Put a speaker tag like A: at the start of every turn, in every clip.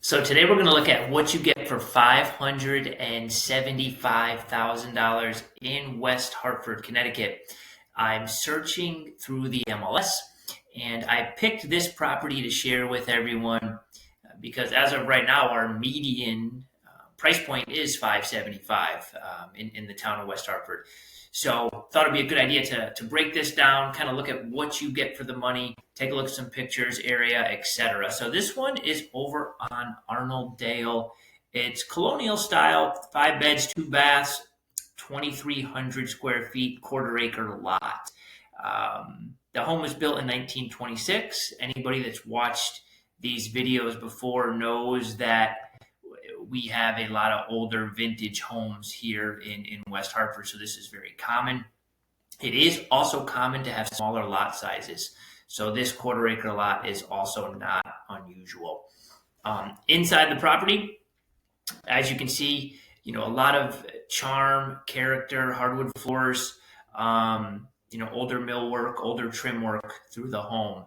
A: So today we're going to look at what you get for $575,000 in West Hartford, Connecticut. I'm searching through the MLS and I picked this property to share with everyone because as of right now, our median price point is 575 in the town of West Hartford. So thought it'd be a good idea to break this down, kind of look at what you get for the money, take a look at some pictures, area, etc. So this one is over on Arnold Dale. It's colonial style, 5 beds, 2 baths, 2,300 square feet, quarter-acre lot. The home was built in 1926. Anybody that's watched these videos before knows that we have a lot of older vintage homes here in West Hartford, so this is very common. It is also common to have smaller lot sizes, so this quarter-acre lot is also not unusual. Inside the property, as you can see, a lot of charm, character, hardwood floors, older millwork, older trim work through the home.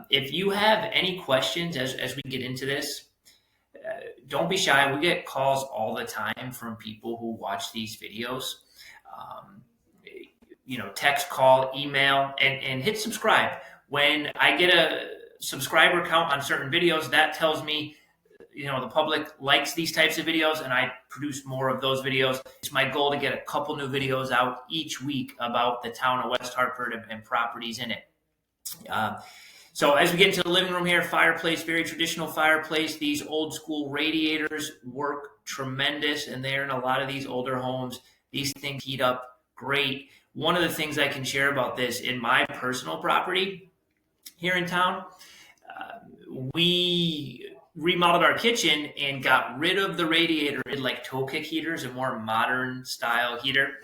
A: If you have any questions as we get into this, don't be shy. We get calls all the time from people who watch these videos. Text, call, email, and hit subscribe. When I get a subscriber count on certain videos, that tells me, the public likes these types of videos, and I produce more of those videos. It's my goal to get a couple new videos out each week about the town of West Hartford and properties in it. So as we get into the living room here, fireplace, very traditional fireplace. These old school radiators work tremendous, and they're in a lot of these older homes. These things heat up great. One of the things I can share about this in my personal property here in town, we remodeled our kitchen and got rid of the radiator in like toe kick heaters, a more modern style heater.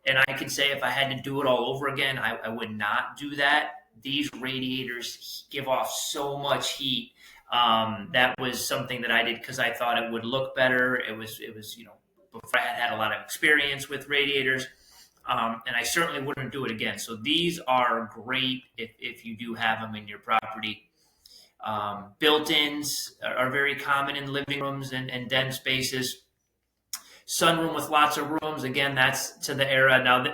A: And I can say if I had to do it all over again, I would not do that. These radiators give off so much heat. That was something that I did because I thought it would look better. It was before I had a lot of experience with radiators, and I certainly wouldn't do it again. So these are great if you do have them in your property. Built-ins are very common in living rooms and den spaces. Sunroom with lots of rooms. Again, that's to the era. Now,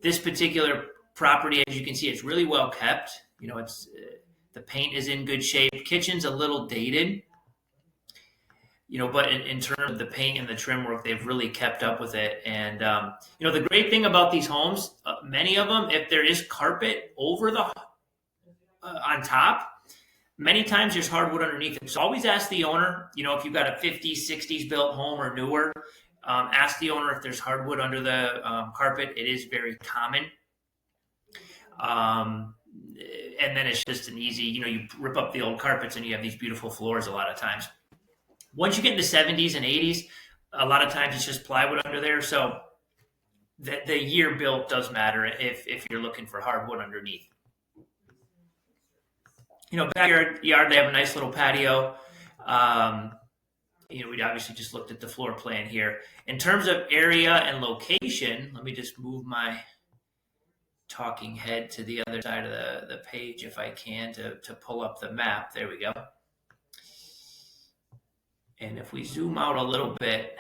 A: this particular property, as you can see, it's really well kept. It's the paint is in good shape. Kitchen's a little dated, but in terms of the paint and the trim work, they've really kept up with it. And the great thing about these homes, many of them, if there is carpet over the on top, many times there's hardwood underneath it. So always ask the owner. If you've got a 50s, 60s built home or newer, ask the owner if there's hardwood under the carpet. It is very common. And then it's just an easy, you rip up the old carpets and you have these beautiful floors a lot of times. Once you get in the 70s and 80s, a lot of times it's just plywood under there. So the year built does matter if you're looking for hardwood underneath. Backyard yard, they have a nice little patio. We obviously just looked at the floor plan here. In terms of area and location, let me just move my talking head to the other side of the page if I can to pull up the map. There we go. And if we zoom out a little bit,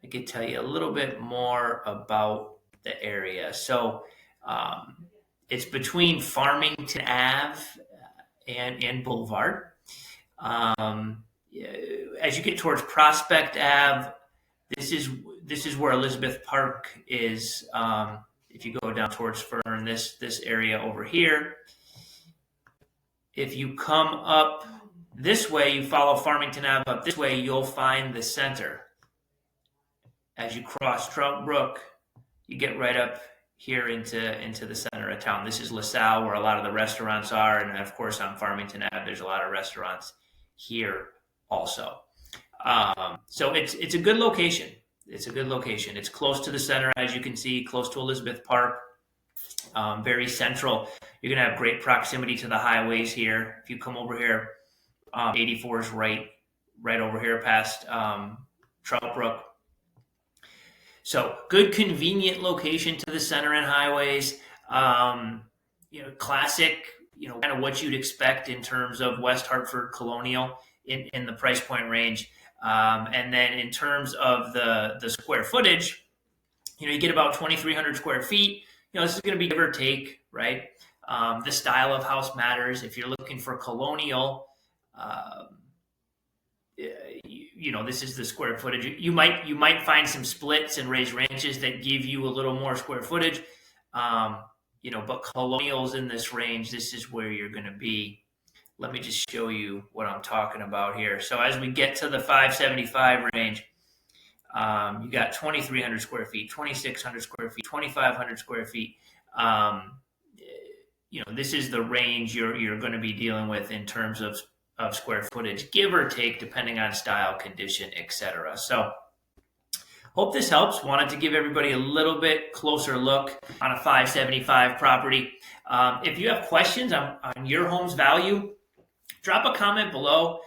A: I could tell you a little bit more about the area. So it's between Farmington Ave and Boulevard. As you get towards Prospect Ave, this is where Elizabeth Park is. If you go down towards Fern, this area over here. If you come up this way, you follow Farmington Ave up this way, you'll find the center. As you cross Trout Brook, you get right up here into the center of town. This is LaSalle, where a lot of the restaurants are, and of course on Farmington Ave, there's a lot of restaurants here also. So it's a good location. It's a good location. It's close to the center, as you can see, close to Elizabeth Park, very central. You're going to have great proximity to the highways here. If you come over here, 84 is right over here past Trout Brook. So good, convenient location to the center and highways. Classic, kind of what you'd expect in terms of West Hartford colonial. in the price point range. And then in terms of the square footage, you get about 2,300 square feet. This is going to be give or take, right? The style of house matters. If you're looking for colonial, this is the square footage. You might find some splits and raised ranches that give you a little more square footage. But colonials in this range, this is where you're going to be. Let me just show you what I'm talking about here. So as we get to the 575 range, you got 2,300 square feet, 2,600 square feet, 2,500 square feet. This is the range you're going to be dealing with in terms of square footage, give or take, depending on style, condition, etc. So hope this helps. Wanted to give everybody a little bit closer look on a 575 property. If you have questions on your home's value, drop a comment below.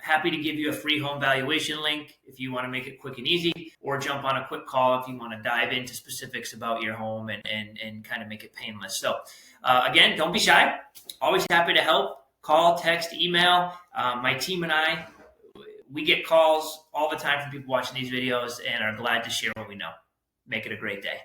A: Happy to give you a free home valuation link if you want to make it quick and easy, or jump on a quick call if you want to dive into specifics about your home and kind of make it painless. So again, don't be shy. Always happy to help. Call, text, email. My team and I, we get calls all the time from people watching these videos and are glad to share what we know. Make it a great day.